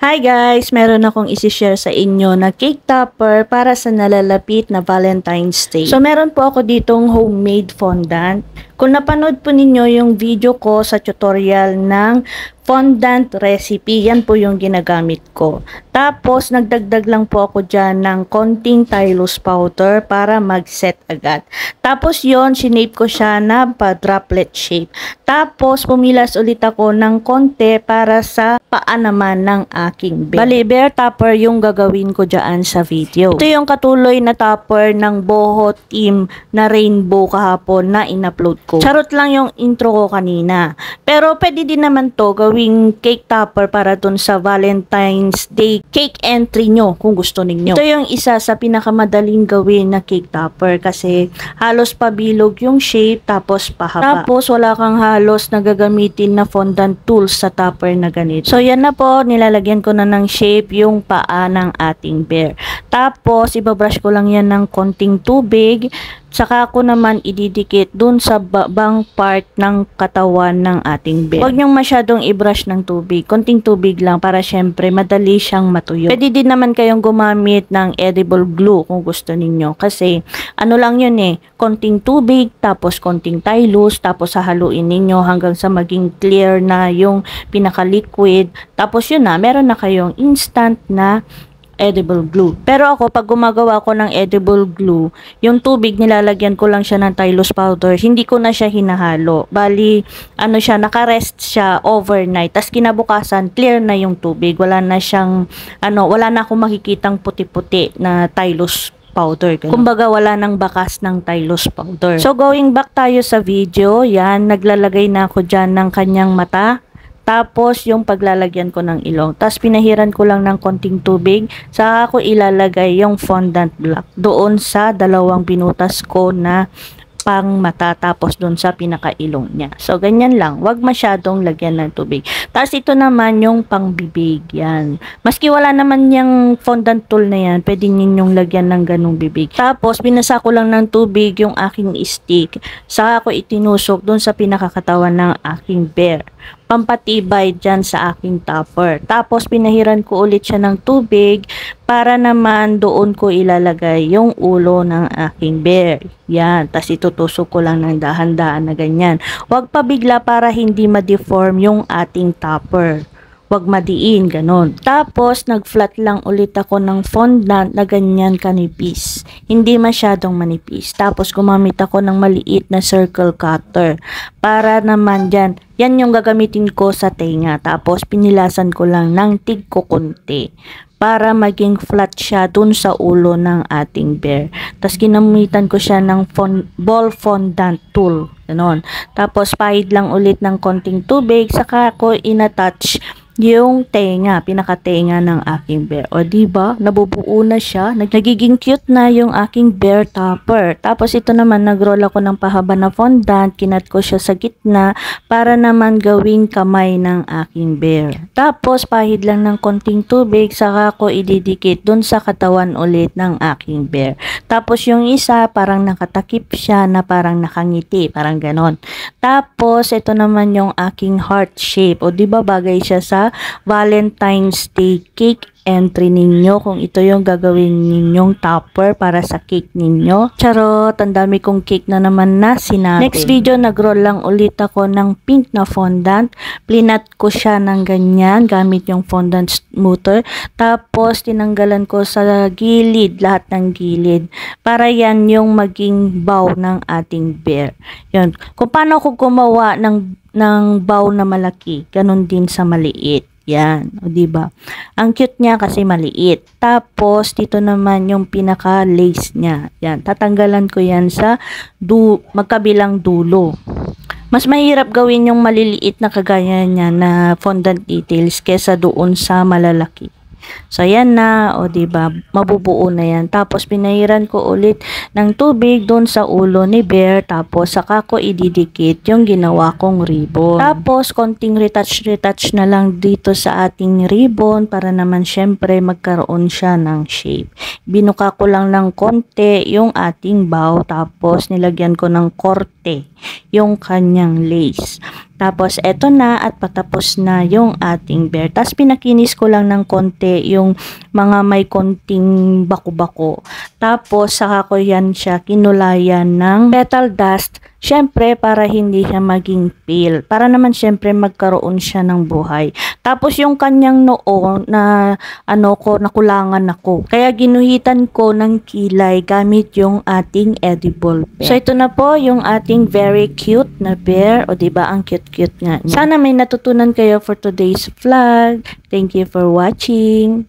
Hi guys! Meron akong isi-share sa inyo na cake topper para sa nalalapit na Valentine's Day. So meron po ako ditong homemade fondant. Kung napanood po ninyo yung video ko sa tutorial ng fondant recipe, yan po yung ginagamit ko. Tapos nagdagdag lang po ako dyan ng konting tylose powder para mag-set agad. Tapos yon, shinape ko siya na pa-droplet shape. Tapos pumilas ulit ako ng konti para sa paa naman ng aking bear. Bali, bear topper yung gagawin ko dyan sa video. Ito yung katuloy na topper ng Boho team na rainbow kahapon na in-upload ko. Charot lang yung intro ko kanina. Pero pwede din naman to gawing cake topper para dun sa Valentine's Day cake entry nyo kung gusto ninyo. Ito yung isa sa pinakamadaling gawin na cake topper kasi halos pabilog yung shape tapos pahaba. Tapos wala kang halos na gagamitin na fondant tools sa topper na ganito. So yan na po, nilalagyan ko na ng shape yung paa ng ating bear. Tapos ibabrush ko lang yan ng konting tubig. Saka ko naman ididikit dun sa bang part ng katawan ng ating bear. Huwag niyong masyadong i-brush ng tubig. Konting tubig lang para syempre madali siyang matuyo. Pwede din naman kayong gumamit ng edible glue kung gusto ninyo. Kasi ano lang yun konting tubig, tapos konting tylose, tapos hahaluin ninyo hanggang sa maging clear na yung pinaka-liquid. Tapos yun na, meron na kayong instant na edible glue. Pero ako, pag gumagawa ko ng edible glue, yung tubig nilalagyan ko lang siya ng tylose powder, hindi ko na siya hinahalo. Bali, ano siya, nakarest siya overnight. Tas kinabukasan, clear na yung tubig. Wala na siyang, wala na akong makikitang puti-puti na tylose powder. Kumbaga wala nang bakas ng tylose powder. So going back tayo sa video, yan, naglalagay na ako dyan ng kanyang mata. Tapos, yung paglalagyan ko ng ilong. Tapos, pinahiran ko lang ng konting tubig. Saka ako ilalagay yung fondant block doon sa dalawang binutas ko na pang mata. Tapos, doon sa pinakailong niya. So, ganyan lang. Huwag masyadong lagyan ng tubig. Tapos, ito naman yung pang bibig. Yan. Maski wala naman yung fondant tool na yan, pwede ninyong lagyan ng ganung bibig. Tapos, binasa ko lang ng tubig yung aking stick. Saka ako itinusok doon sa pinakakatawan ng aking bear. Pampatibay dyan sa aking topper. Tapos, pinahiran ko ulit siya ng tubig para naman doon ko ilalagay yung ulo ng aking bear. Yan. Tapos, itutusok ko lang ng dahan-dahan na ganyan. Huwag pa bigla para hindi ma-deform yung ating topper. Huwag madiin, ganun. Tapos, nag-flat lang ulit ako ng fondant na ganyan kanipis. Hindi masyadong manipis. Tapos, gumamit ako ng maliit na circle cutter. Para naman dyan, yan yung gagamitin ko sa tenga. Tapos, pinilasan ko lang ng tigko konti. Para maging flat siya dun sa ulo ng ating bear. Tapos, ginamitan ko siya ng ball fondant tool. Ganon. Tapos, pahid lang ulit ng konting tubig. Saka ako inattach yung tenga, pinakatenga ng aking bear. O diba, nabubuo na siya. Nagiging cute na yung aking bear topper. Tapos ito naman, nagroll ako ng pahaba na fondant. Kinat ko siya sa gitna para naman gawing kamay ng aking bear. Tapos pahid lang ng konting tubig, saka ko ididikit dun sa katawan ulit ng aking bear. Tapos yung isa, parang nakatakip siya na parang nakangiti. Parang ganon. Tapos ito naman yung aking heart shape. O diba, bagay siya sa Valentine's Day cake entry ninyo kung ito yung gagawin ninyong topper para sa cake ninyo. Charot, ang dami kong cake na naman na sinabi. Next video, nagroll lang ulit ako ng pink na fondant. Plinat ko siya ng ganyan gamit yung fondant smoother. Tapos, tinanggalan ko sa gilid, lahat ng gilid. Para yan yung maging bow ng ating bear. Yun. Kung paano ko gumawa ng bow na malaki, ganun din sa maliit. Yan, o diba? Ang cute niya kasi maliit. Tapos, dito naman yung pinaka-lace niya. Yan, tatanggalan ko yan sa magkabilang dulo. Mas mahirap gawin yung maliliit na kagaya niya na fondant details kesa doon sa malalaki. So, yan na. O, diba? Mabubuo na yan. Tapos, pinahiran ko ulit ng tubig doon sa ulo ni bear. Tapos, saka ko ididikit yung ginawa kong ribbon. Tapos, konting retouch na lang dito sa ating ribbon para naman syempre magkaroon siya ng shape. Binuka ko lang ng konti yung ating bow. Tapos, nilagyan ko ng korte yung kanyang lace. Tapos eto na at patapos na yung ating bear. Tapos pinakinis ko lang ng konti yung mga may konting bako-bako. Tapos saka ko yan siya kinulayan ng petal dust. Syempre para hindi siya maging pale. Para naman syempre magkaroon siya ng buhay. Tapos yung kanyang noo na nakulangan ako. Kaya ginuhitan ko ng kilay gamit yung ating edible pen. So ito na po yung ating very cute na bear. O diba ang cute-cute nga niya. Sana may natutunan kayo for today's vlog. Thank you for watching.